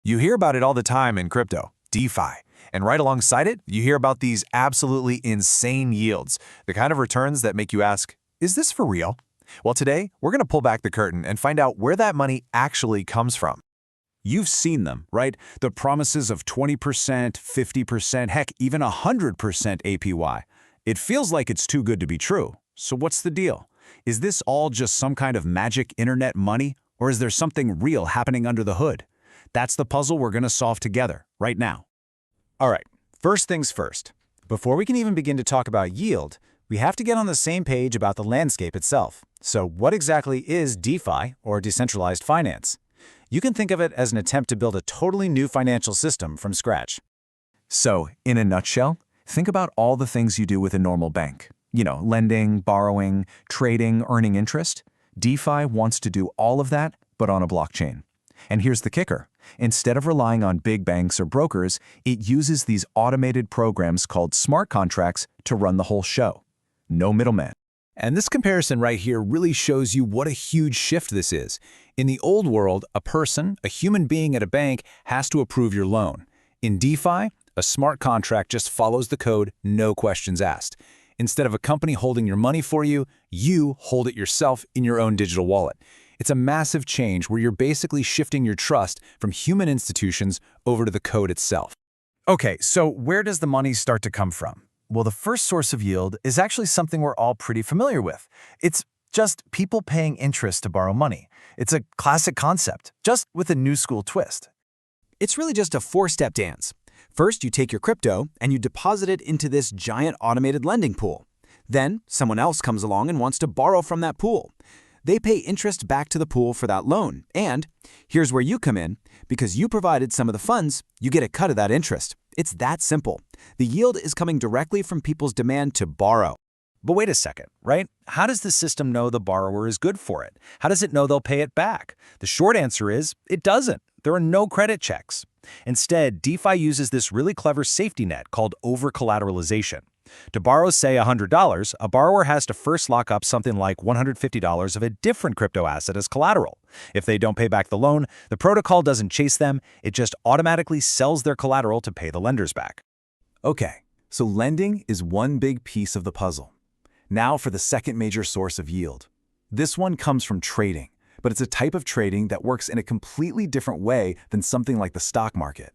You hear about it all the time in crypto, DeFi. And right alongside it, you hear about these absolutely insane yields, the kind of returns that make you ask, is this for real? Well, today, we're going to pull back the curtain and find out where that money actually comes from. You've seen them, right? The promises of 20%, 50%, heck, even 100% APY. It feels like it's too good to be true. So what's the deal? Is this all just some kind of magic internet money, or is there something real happening under the hood? That's the puzzle we're going to solve together, right now. All right, first things first. Before we can even begin to talk about yield, we have to get on the same page about the landscape itself. So what exactly is DeFi, or decentralized finance? You can think of it as an attempt to build a totally new financial system from scratch. So, in a nutshell, think about all the things you do with a normal bank. Lending, borrowing, trading, earning interest. DeFi wants to do all of that, but on a blockchain. And here's the kicker. Instead of relying on big banks or brokers, it uses these automated programs called smart contracts to run the whole show. No middleman. And this comparison right here really shows you what a huge shift this is. In the old world, a human being at a bank, has to approve your loan. In DeFi, a smart contract just follows the code, no questions asked. Instead of a company holding your money for you, you hold it yourself in your own digital wallet. It's a massive change where you're basically shifting your trust from human institutions over to the code itself. Okay, so where does the money start to come from? Well, the first source of yield is actually something we're all pretty familiar with. It's just people paying interest to borrow money. It's a classic concept, just with a new school twist. It's really just a four-step dance. First, you take your crypto and you deposit it into this giant automated lending pool. Then, someone else comes along and wants to borrow from that pool. They pay interest back to the pool for that loan. And here's where you come in. Because you provided some of the funds, you get a cut of that interest. It's that simple. The yield is coming directly from people's demand to borrow. But wait a second, right? How does the system know the borrower is good for it? How does it know they'll pay it back? The short answer is, it doesn't. There are no credit checks. Instead, DeFi uses this really clever safety net called over-collateralization. To borrow, say, $100, a borrower has to first lock up something like $150 of a different crypto asset as collateral. If they don't pay back the loan, the protocol doesn't chase them, it just automatically sells their collateral to pay the lenders back. Okay, so lending is one big piece of the puzzle. Now for the second major source of yield. This one comes from trading, but it's a type of trading that works in a completely different way than something like the stock market.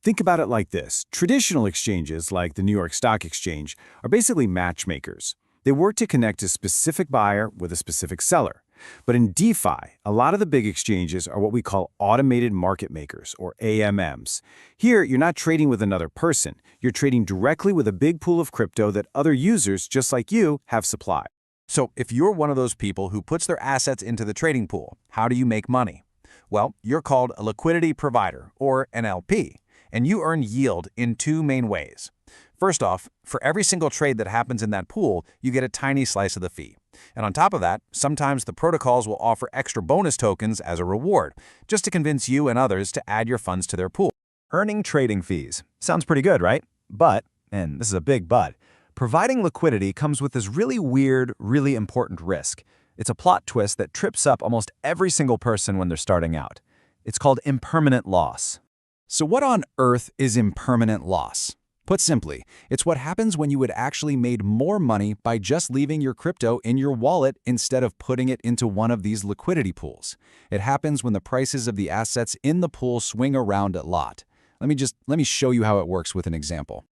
Think about it like this. Traditional exchanges, like the New York Stock Exchange, are basically matchmakers. They work to connect a specific buyer with a specific seller. But in DeFi, a lot of the big exchanges are what we call automated market makers, or AMMs. Here, you're not trading with another person. You're trading directly with a big pool of crypto that other users, just like you, have supply. So if you're one of those people who puts their assets into the trading pool, how do you make money? Well, you're called a liquidity provider, or an LP. And you earn yield in two main ways. First off, for every single trade that happens in that pool, you get a tiny slice of the fee. And on top of that, sometimes the protocols will offer extra bonus tokens as a reward, just to convince you and others to add your funds to their pool. Earning trading fees. Sounds pretty good, right? But, and this is a big but, providing liquidity comes with this really weird, really important risk. It's a plot twist that trips up almost every single person when they're starting out. It's called impermanent loss. So what on earth is impermanent loss? Put simply, it's what happens when you had actually made more money by just leaving your crypto in your wallet instead of putting it into one of these liquidity pools. It happens when the prices of the assets in the pool swing around a lot. Let me show you how it works with an example.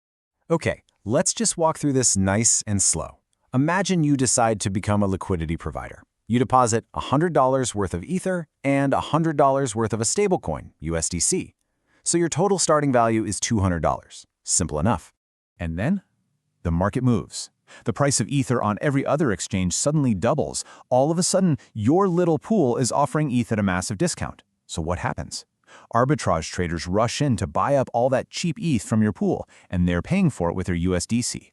Okay, let's just walk through this nice and slow. Imagine you decide to become a liquidity provider. You deposit $100 worth of Ether and $100 worth of a stablecoin, USDC. So your total starting value is $200. Simple enough. And then the market moves. The price of Ether on every other exchange suddenly doubles. All of a sudden, your little pool is offering ETH at a massive discount. So what happens? Arbitrage traders rush in to buy up all that cheap ETH from your pool, and they're paying for it with their USDC.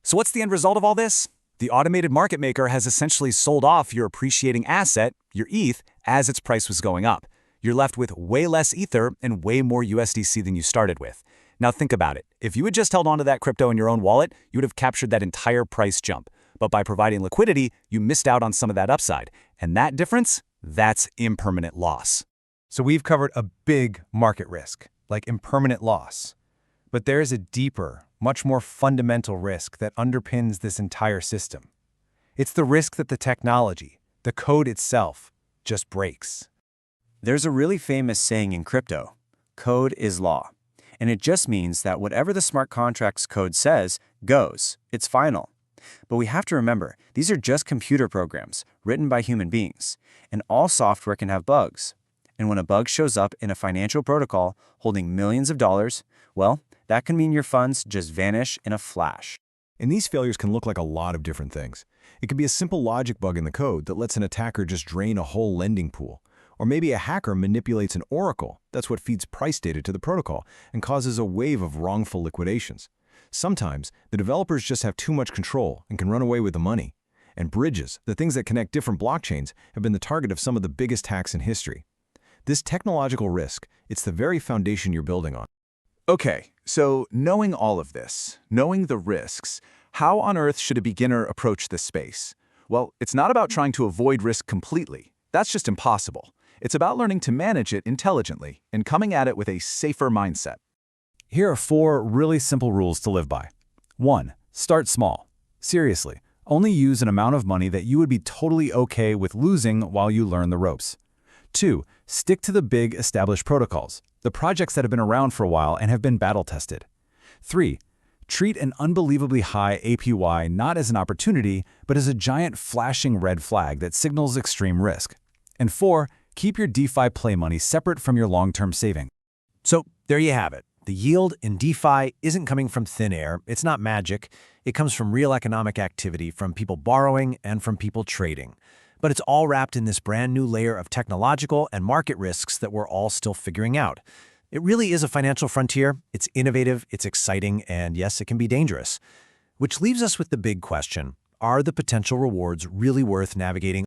So what's the end result of all this? The automated market maker has essentially sold off your appreciating asset, your ETH, as its price was going up. You're left with way less Ether and way more USDC than you started with. Now think about it. If you had just held onto that crypto in your own wallet, you would have captured that entire price jump. But by providing liquidity, you missed out on some of that upside. And that difference, that's impermanent loss. So we've covered a big market risk, like impermanent loss. But there is a deeper, much more fundamental risk that underpins this entire system. It's the risk that the technology, the code itself, just breaks. There's a really famous saying in crypto, code is law. And it just means that whatever the smart contract's code says goes. It's final. But we have to remember, these are just computer programs written by human beings, and all software can have bugs. And when a bug shows up in a financial protocol holding millions of dollars, well, that can mean your funds just vanish in a flash. And these failures can look like a lot of different things. It could be a simple logic bug in the code that lets an attacker just drain a whole lending pool. Or maybe a hacker manipulates an oracle, that's what feeds price data to the protocol, and causes a wave of wrongful liquidations. Sometimes, the developers just have too much control and can run away with the money. And bridges, the things that connect different blockchains, have been the target of some of the biggest hacks in history. This technological risk, it's the very foundation you're building on. Okay, so knowing all of this, knowing the risks, how on earth should a beginner approach this space? Well, it's not about trying to avoid risk completely. That's just impossible. It's about learning to manage it intelligently and coming at it with a safer mindset. Here are 4 really simple rules to live by. 1. Start small. Seriously, only use an amount of money that you would be totally okay with losing while you learn the ropes. 2. Stick to the big established protocols, the projects that have been around for a while and have been battle-tested. 3. Treat an unbelievably high APY not as an opportunity, but as a giant flashing red flag that signals extreme risk. And 4. Keep your DeFi play money separate from your long-term saving. So there you have it. The yield in DeFi isn't coming from thin air. It's not magic. It comes from real economic activity, from people borrowing and from people trading. But it's all wrapped in this brand new layer of technological and market risks that we're all still figuring out. It really is a financial frontier. It's innovative, it's exciting, and yes, it can be dangerous. Which leaves us with the big question, are the potential rewards really worth navigating